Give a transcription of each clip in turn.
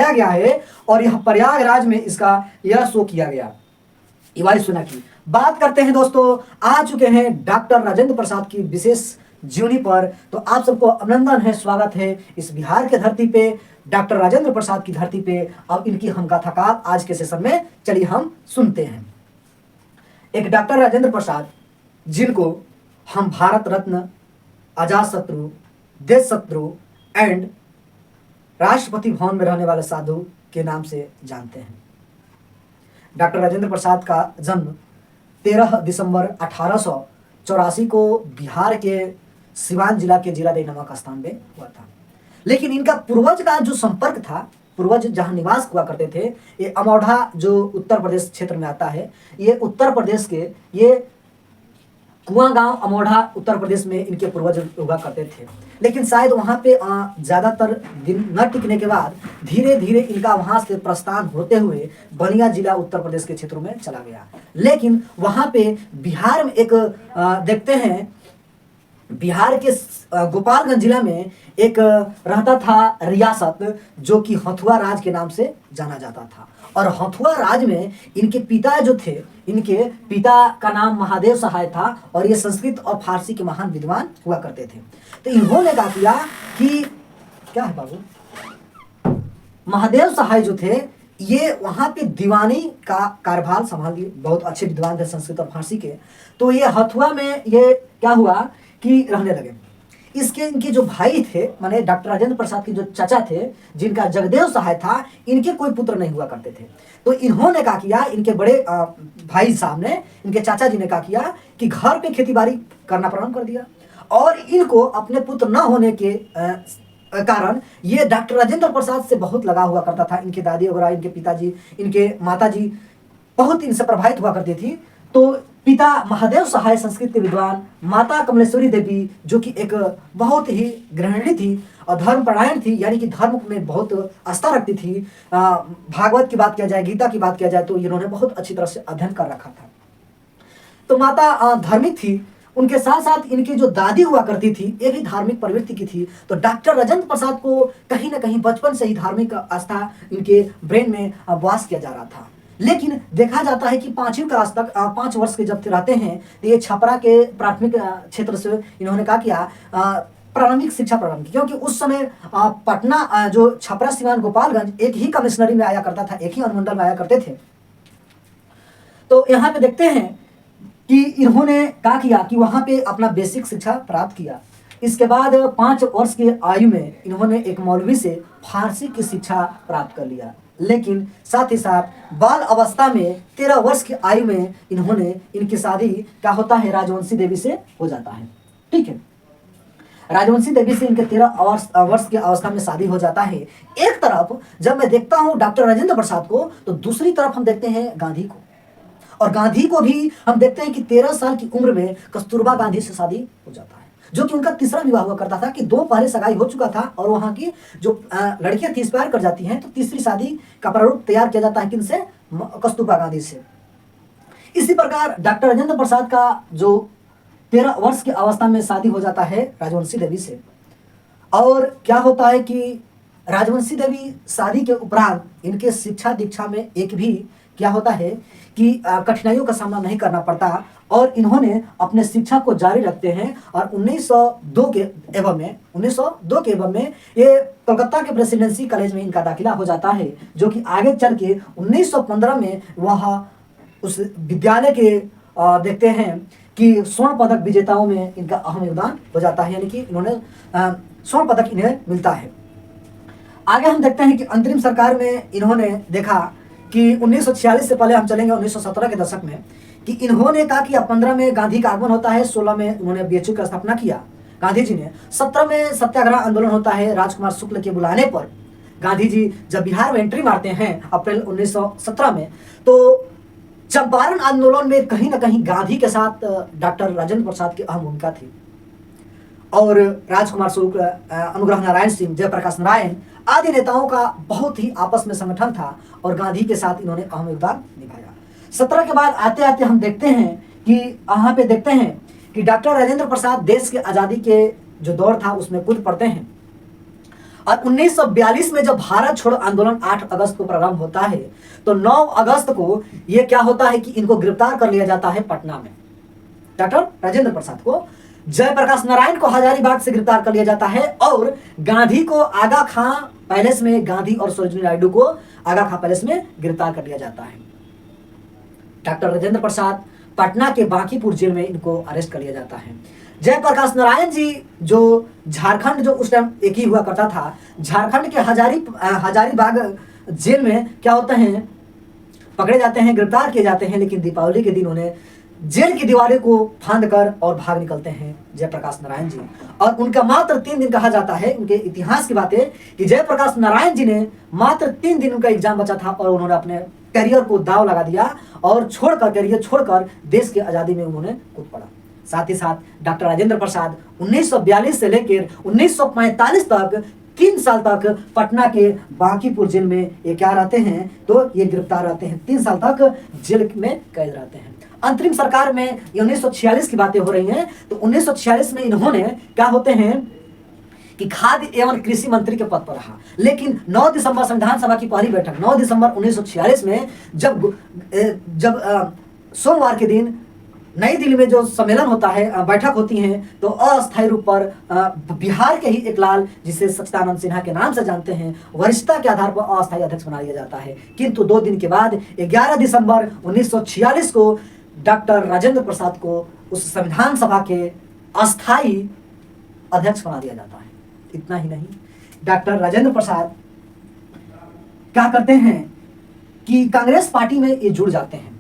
दिखाया गया है और यह प्रयागराज में इसका यह शो किया गया, वायुसेना की। बात करते हैं दोस्तों, आ चुके हैं डॉक्टर राजेंद्र प्रसाद की विशेष जीवनी पर। तो आप सबको अभिनंदन है, स्वागत है इस बिहार के धरती पे, डॉक्टर राजेंद्र प्रसाद की धरती पे। अब इनकी हम गाथाकार आज के सेशन में चलिए हम सुनते हैं। एक डॉक्टर राजेंद्र प्रसाद, जिनको हम भारत रत्न, अजात शत्रु, देश शत्रु एंड राष्ट्रपति भवन में रहने वाले साधु के नाम से जानते हैं। डॉक्टर राजेंद्र प्रसाद का जन्म 13 दिसंबर 1884 को बिहार के सिवान जिला के जीरादेई नामक स्थान में हुआ था। लेकिन इनका पूर्वज का जो संपर्क था, पूर्वज जहाँ निवास हुआ करते थे, ये अमौढ़ा जो उत्तर प्रदेश क्षेत्र में आता है, ये उत्तर प्रदेश के ये कुआं गांव अमौढ़ा उत्तर प्रदेश में इनके पूर्वज हुआ करते थे। लेकिन शायद वहाँ पे ज़्यादातर दिन न टिकने के बाद धीरे धीरे इनका वहाँ से प्रस्थान होते हुए बलिया जिला उत्तर प्रदेश के क्षेत्रों में चला गया। लेकिन वहाँ पे बिहार में एक देखते हैं, बिहार के गोपालगंज जिला में एक रहता था रियासत, जो कि हथुआ राज के नाम से जाना जाता था। और हथुआ राज में इनके पिता जो थे, इनके पिता का नाम महादेव सहाय था और ये संस्कृत और फारसी के महान विद्वान हुआ करते थे। तो इन्होंने कहा किया कि क्या है बाबू, महादेव सहाय जो थे ये वहाँ पे दीवानी का कार्यभार संभाल लिए, बहुत अच्छे विद्वान थे संस्कृत और फारसी के। तो ये हथुआ में ये क्या हुआ कि रहने लगे। इसके इनके जो भाई थे, माने डॉक्टर राजेंद्र प्रसाद के जो चाचा थे, जिनका जगदेव सहाय था, इनके कोई पुत्र नहीं हुआ करते थे। तो इन्होंने क्या किया, इनके बड़े भाई साहब ने, इनके चाचा जी ने क्या किया कि घर पे खेतीबाड़ी करना प्रारंभ कर दिया। और इनको अपने पुत्र न होने के कारण ये डॉक्टर राजेंद्र प्रसाद से बहुत लगा हुआ करता था। इनके दादी वगैरह, इनके पिताजी, इनके माताजी बहुत इनसे प्रभावित हुआ करती थी। तो पिता महादेव सहाय संस्कृत के विद्वान, माता कमलेश्वरी देवी जो कि एक बहुत ही गृहिणी थी और धर्मपरायण थी, यानी कि धर्म में बहुत आस्था रखती थी। भागवत की बात किया जाए, गीता की बात किया जाए, तो इन्होंने बहुत अच्छी तरह से अध्ययन कर रखा था। तो माता धार्मिक थी, उनके साथ साथ इनकी जो दादी हुआ करती थी ये भी धार्मिक प्रवृत्ति की थी। तो डॉक्टर राजेंद्र प्रसाद को कहीं ना कहीं बचपन से ही धार्मिक आस्था इनके ब्रेन में वास किया जा रहा था। लेकिन देखा जाता है कि 5वीं क्लास तक 5 वर्ष के जब रहते हैं तो ये छपरा के प्राथमिक क्षेत्र से इन्होंने क्या किया, प्रारंभिक शिक्षा प्रारंभ की। क्योंकि उस समय पटना जो छपरा सिवान गोपालगंज एक ही कमिश्नरी में आया करता था, एक ही अनुमंडल में आया करते थे। तो यहाँ पे देखते हैं कि इन्होंने क्या किया कि वहाँ पे अपना बेसिक शिक्षा प्राप्त किया। इसके बाद 5 वर्ष की आयु में इन्होंने एक मौलवी से फारसी की शिक्षा प्राप्त कर लिया। लेकिन साथ ही साथ बाल अवस्था में 13 वर्ष की आयु में इनकी शादी क्या होता है, राजवंशी देवी से हो जाता है। ठीक है, राजवंशी देवी से इनके 13 वर्ष की अवस्था में शादी हो जाता है। एक तरफ जब मैं देखता हूँ डॉक्टर राजेंद्र प्रसाद को, तो दूसरी तरफ हम देखते हैं गांधी को। और गांधी को भी हम देखते हैं कि 13 साल की उम्र में कस्तूरबा गांधी से शादी हो जाता है, जो कि उनका तीसरा विवाह हुआ करता था। कि 2 पहले सगाई हो चुका था और वहाँ की जो लड़कियां थी एक्सपायर कर जाती हैं, तो तीसरी शादी का प्रारूप तैयार किया जाता है किनसे, कस्तूरबा गांधी से। इसी प्रकार डॉक्टर राजेंद्र प्रसाद का जो 13 वर्ष की अवस्था में शादी हो जाता है राजवंशी देवी से। और क्या होता है कि राजवंशी देवी शादी के उपरांत इनके शिक्षा दीक्षा में एक भी क्या होता है कि कठिनाइयों का सामना नहीं करना पड़ता और इन्होंने अपने शिक्षा को जारी रखते हैं। और 1902 के एवं में ये कोलकाता के प्रेसिडेंसी कॉलेज में इनका दाखिला हो जाता है, जो कि आगे चल के 1915 में वह उस विद्यालय के देखते हैं कि स्वर्ण पदक विजेताओं में इनका अहम योगदान हो जाता है, यानी कि इन्होंने स्वर्ण पदक इन्हें मिलता है। आगे हम देखते हैं कि अंतरिम सरकार में इन्होंने देखा कि 1946 से पहले हम चलेंगे 1917 के दशक में, कि इन्होंने कहा कि 15 में गांधी का आगमन होता है, 16 में उन्होंने बीएचयू की स्थापना किया गांधी जी ने, 17 में सत्याग्रह आंदोलन होता है राजकुमार शुक्ल के बुलाने पर। गांधी जी जब बिहार में एंट्री मारते हैं अप्रैल 1917 में, तो चंपारण आंदोलन में कहीं ना कहीं गांधी के साथ डॉक्टर राजेंद्र प्रसाद की अहम भूमिका थी। और राजकुमार शुक्ल, अनुग्रह नारायण सिंह, जयप्रकाश नारायण आदि नेताओं का बहुत ही आपस में संगठन था और गांधी के साथ इन्होंने अहम योगदान निभाया। 17 के बाद आते आते हम देखते हैं कि यहाँ पे देखते हैं कि डॉक्टर राजेंद्र प्रसाद देश के आज़ादी के जो दौर था उसमें कूद पड़ते हैं और 1942 में जब भारत छोड़ो आंदोलन 8 अगस्त को प्रारंभ होता है, तो 9 अगस्त को ये क्या होता है कि इनको गिरफ्तार कर लिया जाता है पटना में। डॉक्टर राजेंद्र प्रसाद को, जयप्रकाश नारायण को हजारीबाग से गिरफ्तार कर लिया जाता है और गांधी को आगा खां पैलेस में, गांधी और सरोजिनी नायडू को आगा खां पैलेस में गिरफ्तार कर लिया जाता है। डॉक्टर राजेंद्र प्रसाद पटना के बांकीपुर जेल में इनको अरेस्ट कर लिया जाता है। जयप्रकाश नारायण जी जो झारखंड, जो उस टाइम एक ही हुआ करता था, झारखंड के हजारीबाग जेल में क्या होते हैं, पकड़े जाते हैं, गिरफ्तार किए जाते हैं, लेकिन दीपावली के दिन उन्हें जेल की दीवारें को फांद कर और भाग निकलते हैं जयप्रकाश नारायण जी। और उनका मात्र 3 दिन, कहा जाता है उनके इतिहास की बातें कि जयप्रकाश नारायण जी ने मात्र 3 दिन उनका एग्जाम बचा था और उन्होंने अपने करियर को दाव लगा दिया और करियर छोड़कर देश की आज़ादी में उन्होंने कूद पड़ा। साथ ही साथ डॉक्टर राजेंद्र प्रसाद 1942 से लेकर 1945 तक 3 साल तक पटना के बांकीपुर जेल में ये क्या रहते हैं, तो ये गिरफ्तार रहते हैं, 3 साल तक जेल में कैद रहते हैं। अंतरिम सरकार में 1946 की बातें हो रही हैं, तो 1946 में इन्होंने क्या होते हैं कि खाद्य एवं कृषि मंत्री के पद पर रहा, लेकिन 9 दिसंबर संविधान सभा की पहली बैठक 9 दिसंबर 1946 में जब सोमवार के दिन नई दिल्ली में जो सम्मेलन होता है, बैठक होती है, तो अस्थायी रूप पर बिहार के ही एक लाल, जिसे सच्चिदानंद सिन्हा के नाम से जानते हैं, वरिष्ठता के आधार पर अस्थायी अध्यक्ष बना दिया जाता है। किंतु 2 दिन के बाद 11 दिसंबर 1946 को डॉक्टर राजेंद्र प्रसाद को उस संविधान सभा के अस्थायी अध्यक्ष बना दिया जाता है। इतना ही नहीं, डॉक्टर राजेंद्र प्रसाद क्या करते हैं कि कांग्रेस पार्टी में ये जुड़ जाते हैं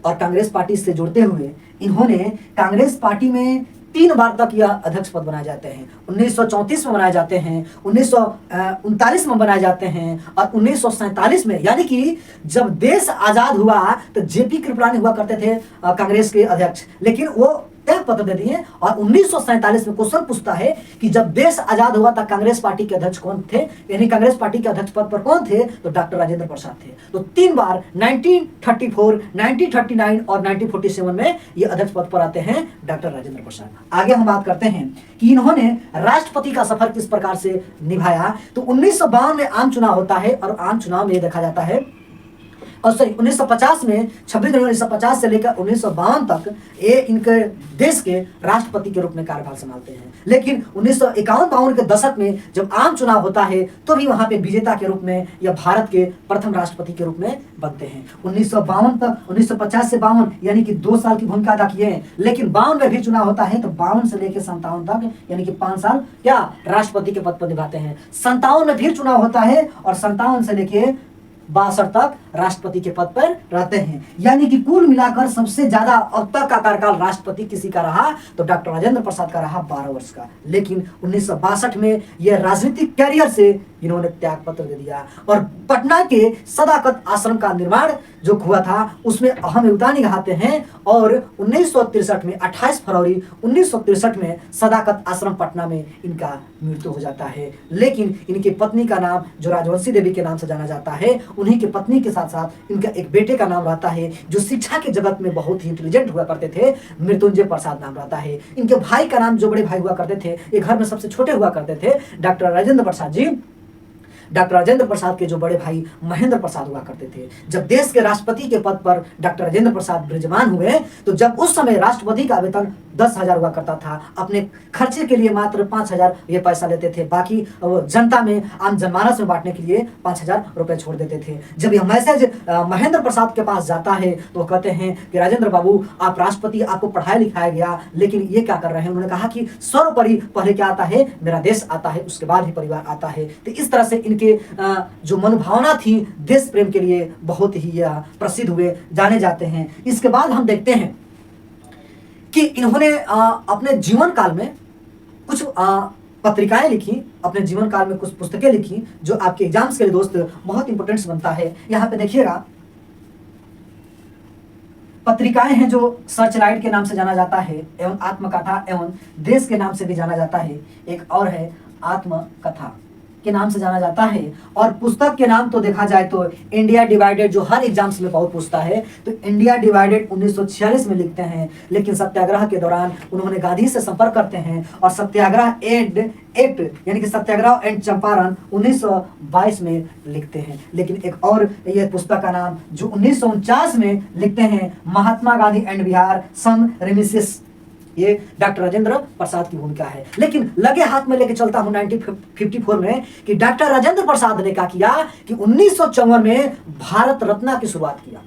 और कांग्रेस पार्टी से जुड़ते हुए इन्होंने कांग्रेस पार्टी में 3 बार तक यह अध्यक्ष पद बनाए जाते हैं। 1934 में बनाए जाते हैं, 1939 में बनाए जाते हैं और 1947 में, यानी कि जब देश आजाद हुआ तो जेपी कृपलानी हुआ करते थे कांग्रेस के अध्यक्ष, लेकिन वो त्याग पत्र दे दिए। और 1947 में क्वेश्चन पूछता है कि जब देश आजाद हुआ तब कांग्रेस पार्टी के अध्यक्ष कौन थे, यानी कांग्रेस पार्टी के अध्यक्ष पद पर कौन थे, तो डॉक्टर राजेंद्र प्रसाद थे। तो 3 बार 1934, 1939 और 1947 में ये अध्यक्ष पद पर आते हैं डॉक्टर राजेंद्र प्रसाद। आगे हम बात करते हैं कि इन्होंने राष्ट्रपति का सफर किस प्रकार से निभाया। तो 1952 में आम चुनाव होता है और आम चुनाव में ये देखा जाता है, और सॉरी 1950 में 26 जनवरी 1950 से लेकर 1952 तक ये इनके देश के राष्ट्रपति के रूप में कार्यभार संभालते हैं। लेकिन 1951-52 के दशक में जब आम चुनाव होता है तो भी वहां पे विजेता के रूप में या भारत के प्रथम राष्ट्रपति के रूप में बनते हैं। 1952 तक 1950 से 52 यानी कि 2 साल की भूमिका अदा किए हैं, लेकिन 52 में भी चुनाव होता है तो 52 से लेकर 57 तक यानी कि 5 साल क्या राष्ट्रपति के पद पर निभाते हैं। 57 में फिर चुनाव होता है और 57 से लेकर 62 तक राष्ट्रपति के पद पर रहते हैं। यानी कि कुल मिलाकर सबसे ज्यादा अब तक का कार्यकाल राष्ट्रपति किसी का रहा तो डॉक्टर राजेंद्र प्रसाद का रहा 12 वर्ष का। लेकिन 1962 में यह राजनीतिक कैरियर से इन्होंने त्याग पत्र दे दिया और पटना के सदाकत आश्रम का निर्माण जो हुआ था उसमें अहम योगदान निभाते हैं और 1963 में 28 फरवरी 1963 में सदाकत आश्रम पटना में इनका मृत्यु हो जाता है। लेकिन इनकी पत्नी का नाम जो राजवंशी देवी के नाम से जाना जाता है, उन्हीं की पत्नी के साथ साथ इनका एक बेटे का नाम रहता है जो शिक्षा के जगत में बहुत ही इंटेलिजेंट हुआ करते थे, मृत्युंजय प्रसाद नाम रहता है। इनके भाई का नाम जो बड़े भाई हुआ करते थे, एक घर में सबसे छोटे हुआ करते थे डॉक्टर राजेंद्र प्रसाद जी। डॉक्टर राजेंद्र प्रसाद के जो बड़े भाई महेंद्र प्रसाद हुआ करते थे। जब देश के राष्ट्रपति के पद पर डॉक्टर राजेंद्र प्रसाद विराजमान हुए तो जब उस समय राष्ट्रपति का वेतन 10,000 हुआ करता था, अपने खर्चे के लिए मात्र 5,000 ये पैसा लेते थे, बाकी जनता में आम जनमानस में बांटने के लिए 5,000 रुपए छोड़ देते थे। जब यह मैसेज महेंद्र प्रसाद के पास जाता है तो कहते हैं कि राजेंद्र बाबू आप राष्ट्रपति, आपको पढ़ाया लिखाया गया, लेकिन ये क्या कर रहे हैं। उन्होंने कहा कि सर्वोपरि पहले क्या आता है, मेरा देश आता है, उसके बाद ही परिवार आता है। तो इस तरह से के जो मनोभावना थी देश प्रेम के लिए बहुत ही प्रसिद्ध हुए, जाने जाते हैं। इसके बाद हम देखते हैं कि इन्होंने अपने जीवन काल में कुछ पत्रिकाएं लिखी, अपने जीवन काल में कुछ पुस्तकें लिखी जो आपके एग्जाम्स के लिए दोस्त बहुत इंपॉर्टेंट बनता है। यहां पे देखिएगा पत्रिकाएं हैं जो सर्चलाइट के नाम से जाना जाता है एवं आत्मकथा एवं देश के नाम से भी जाना जाता है। एक और है आत्मकथा। के नाम से जाना जाता है। और पुस्तक के नाम तो देखा जाए तो इंडिया डिवाइडेड, जो हर एग्जाम्स में बहुत पूछता है, तो इंडिया डिवाइडेड 1946 में लिखते हैं। लेकिन सत्याग्रह के दौरान उन्होंने गांधी से संपर्क करते हैं और सत्याग्रह एक्ट यानी कि सत्याग्रह एंड चंपारण 1922 में लिखते हैं। लेकिन एक और ये पुस्तक का नाम जो 1949 में लिखते हैं, Mahatma Gandhi and Bihar some reminiscences, ये डॉक्टर राजेंद्र प्रसाद की भूमिका है। लेकिन लगे हाथ में लेके चलता हूं 1954 में कि डॉक्टर राजेंद्र प्रसाद ने क्या किया कि 1954 में भारत रत्न की शुरुआत किया।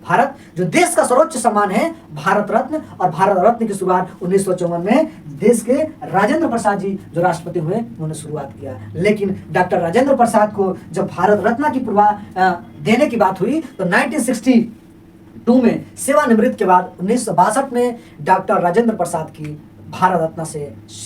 भारत जो देश का सर्वोच्च सम्मान है भारत रत्न, और भारत रत्न की शुरुआत 1954 में देश के राजेंद्र प्रसाद जी जो राष्ट्रपति हुए उन्होंने शुरुआत किया। लेकिन डॉक्टर राजेंद्र प्रसाद को जब भारत रत्न की देने की बात हुई तो 1962 में सेवानिवृत्त के बाद 1962 में डॉक्टर राजेंद्र प्रसाद की भारत रत्न से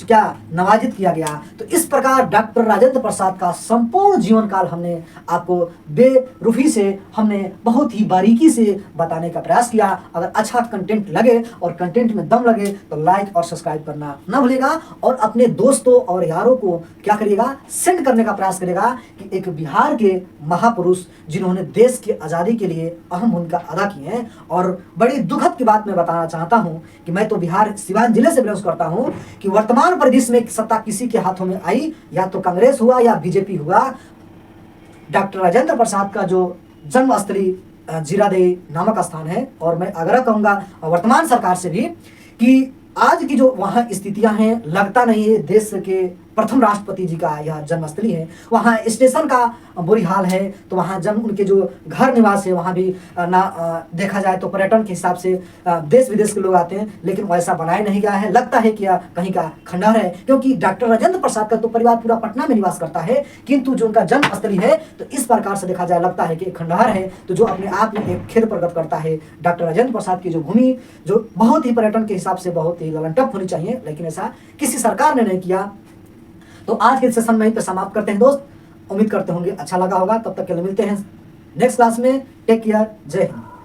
क्या नवाजित किया गया। तो इस प्रकार डॉक्टर राजेंद्र प्रसाद का संपूर्ण जीवन काल हमने आपको बेरुखी से, हमने बहुत ही बारीकी से बताने का प्रयास किया। अगर अच्छा कंटेंट लगे और कंटेंट में दम लगे तो लाइक और सब्सक्राइब करना न भूलिएगा, और अपने दोस्तों और यारों को क्या करिएगा, सेंड करने का प्रयास करेगा कि एक बिहार के महापुरुष जिन्होंने देश की आज़ादी के लिए अहम भूमिका अदा की है। और बड़ी दुखद की बात मैं बताना चाहता हूँ कि मैं तो बिहार सिवान जिले से बिलोंग करता हूं कि वर्तमान परिदृश्य में सत्ता किसी के हाथों में आई, या तो कांग्रेस हुआ या बीजेपी हुआ। डॉक्टर राजेंद्र प्रसाद का जो जन्मस्थली जीरादेई नामक स्थान है, और मैं आग्रह करूंगा वर्तमान सरकार से भी कि आज की जो वहां स्थितियां हैं, लगता नहीं है देश के प्रथम राष्ट्रपति जी का यह जन्मस्थली है। वहाँ स्टेशन का बुरी हाल है, तो वहाँ उनके जो घर निवास है वहाँ भी देखा जाए तो पर्यटन के हिसाब से देश विदेश के लोग आते हैं, लेकिन वैसा बनाया नहीं गया है। लगता है कि कहीं का खंडहर है, क्योंकि डॉक्टर राजेंद्र प्रसाद का तो परिवार पूरा पटना में निवास करता है, किंतु जो उनका जन्मस्थली है तो इस प्रकार से देखा जाए लगता है कि एक खंडहर है। तो जो अपने आप में एक खेद प्रकट करता है डॉक्टर राजेंद्र प्रसाद की जो भूमि, जो बहुत ही पर्यटन के हिसाब से बहुत ही ललनटप होनी चाहिए, लेकिन ऐसा किसी सरकार ने नहीं किया। तो आज के सेशन में यहीं पे समाप्त करते हैं दोस्त। उम्मीद करते होंगे अच्छा लगा होगा। तब तक के लिए मिलते हैं नेक्स्ट क्लास में। टेक केयर, जय हिंद।